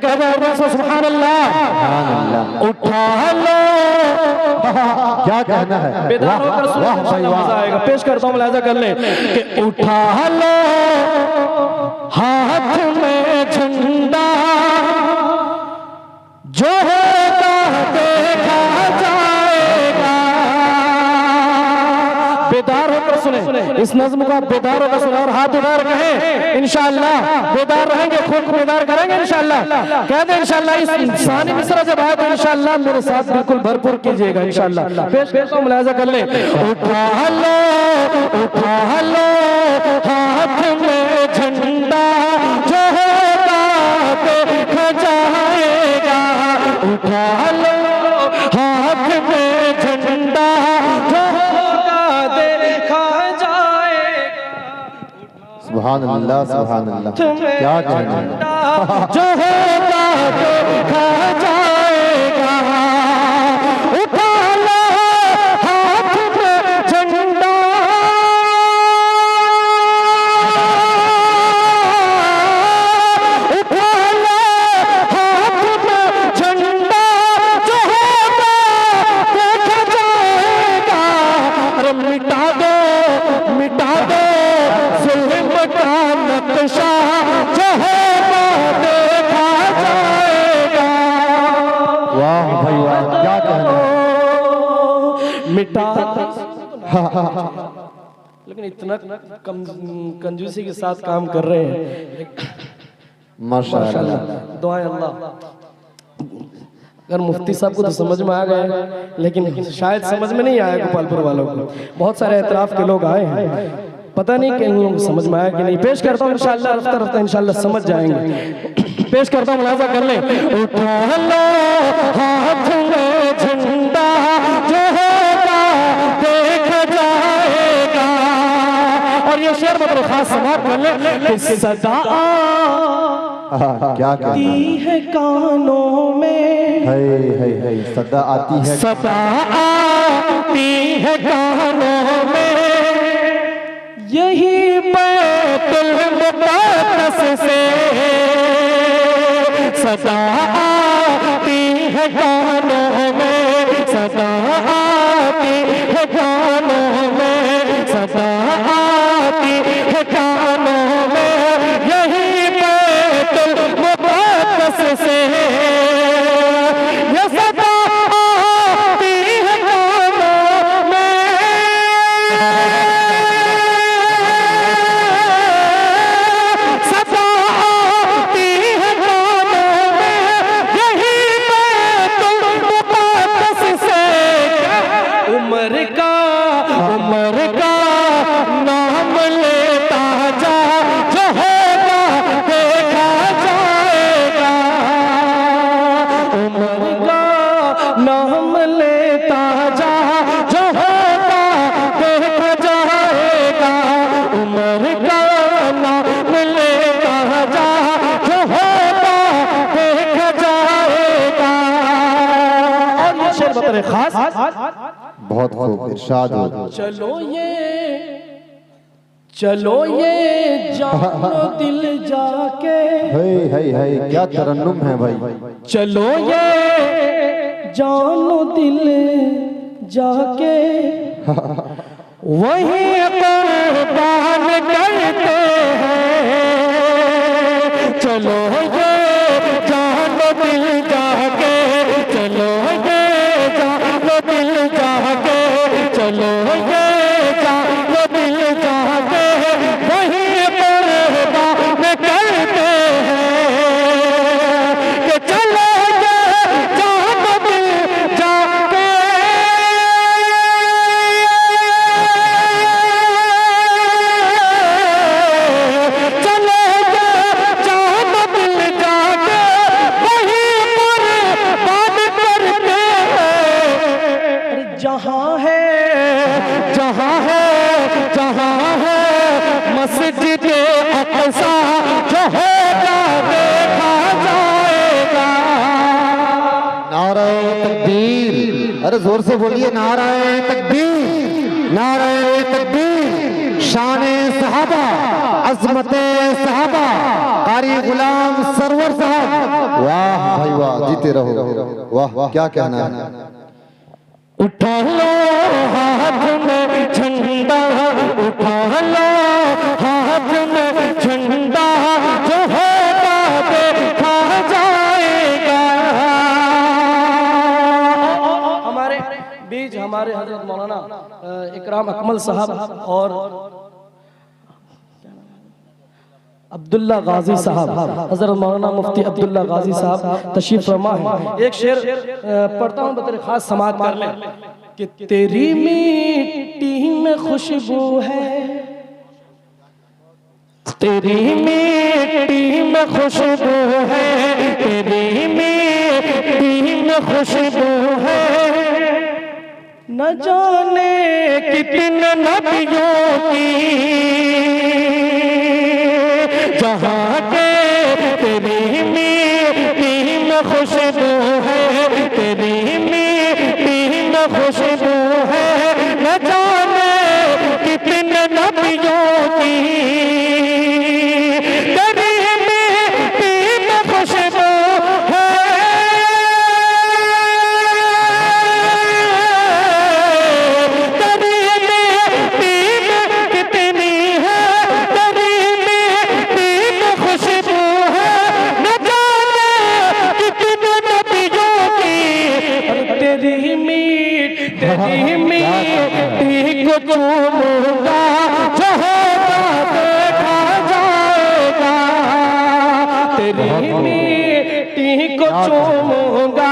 कह दो सुभान अल्लाह। उठा लो, क्या कहना है, बेदार होकर सुनो, इंशाअल्लाह मजा आएगा। पेश करता हूँ, मुलाहिजा कर ले कि उठा लो हाथ में झंडा, जो होगा देखा जाएगा। बेदार होकर सुने इस नज्म को, बेदार होकर सुने और हाथ उधार कहें इंशाअल्लाह। बेदार रहेंगे, खुद को बेदार करेंगे इंशाअल्लाह। कह दे इंशाअल्लाह। इस सानी मिसरा जब आए तो इंशाअल्लाह मेरे साथ बिल्कुल भरपूर कीजिएगा इंशाअल्लाह। पेश करता हूं, मुलाहिजा कर ले। उठा लो हाथ में झंडा, जो होगा देखा जाएगा। उठा लो हाथ में झंडा, जो होगा देखा जाएगा। सुभान अल्लाह, सुभान अल्लाह। क्या कहना है, जो होगा देखा जाएगा। उठा लो हाथ में झंडा, उठा लो हाथ में झंडा, जो होगा देखा जाएगा। अरे मिटा दो जुल्म का नक्शा, जो होगा देखा जाएगा। वाह भाई वाह, क्या कहना है, मिटा। लेकिन इतना कंजूसी के साथ काम कर रहे हैं माशाअल्लाह। दुआएं अल्लाह। अगर मुफ्ती साहब को तो समझ में आ गए, लेकिन शायद समझ में नहीं आया गोपालपुर वालों को। बहुत सारे एतराफ के लोग आए हैं, पता नहीं कि इन लोगों को समझ में आया कि नहीं। पेश करता हूँ इंशाअल्लाह, रफ्ता रफ्ता इंशाअल्लाह समझ जाएंगे। पेश करता हूँ, मुलाहिजा कर ले। उठा लो हाथ में झंडा, जो होगा देखा जाएगा। और ये शेर मतलब खास समाप्त कर ले कि सदा क्या कहना आती है कानों में, है, सदा आती है, सदा आती है कानों में, यही बैतुल मुक़द्दस से। सदा आती है कानों में, सदा आती है कानों में, सदा आती है कानों में, यही बैतुल मुक़द्दस से। ये सदा आती है कानों में, सदा आती है कानों में, यही बैतुल मुक़द्दस से। उम्र का नाम लेता जा, जो होगा देखा जाएगा। उम्र का नाम लेता जा, जो होगा देखा जाएगा। उम्र का नाम लेता जा, जो होगा देखा जाएगा। और ये शेर बता रहे खास, बहुत खूब इरशाद हो। चलो ये जानो दिल जाके, है, क्या तरन्नुम है भाई। चलो ये जानो दिल जाके, वही कुर्बान करते हैं। चलो ये जानो दिल जाके, चलो ये जानो दिल जाके, चलो ये जानो दिल जाके, वही कुर्बान करते हैं। कि चलो ये जानो दिल जाके, चलो ये जानो दिल जाके, वही कुर्बान करते हैं। जहाँ है मस्जिद अक़सा, जो होगा देखा जाएगा। नारे तकबीर, अरे जोर से बोलिए, नारे तकबीर, नारे तकबीर। शान सहाबा, अजमत सहाबा, कारी गुलाम सरवर साहब, वाह भाई वाह, जीते रहो, वाह क्या कहना है। उठा लो हाथ में झंडा, उठा लो हाथ में झंडा, जो होगा देखा जाएगा। हमारे बीच हमारे हजरत मौलाना इकराम अकमल साहब और अब्दुल्ला गाजी साहब, हजरत मौलाना मुफ्ती अब्दुल्ला गाजी साहब तशरीफ फरमा है। एक शेर पढ़ता हूँ, बतौर खास समाअत कर ले कि तेरी मिट्टी में खुशबू है, तेरी मिट्टी में खुशबू है, तेरी मिट्टी में खुशबू है, न जाने कितने नबियों की जहाँ के तेरी मिट्टी में खुशबू है, तेरी मिट्टी में खुशबू है, न जाने कितने नबियों की तेरी मिट्टी में खुशबू है, तेरी मिट्टी में कितनी है, तेरी खुशबू है, न जाने कितने नबियों की, तेरी मिट्टी को चूमूंगा, जो होगा देखा जाएगा, तेरी मिट्टी को चूमूंगा,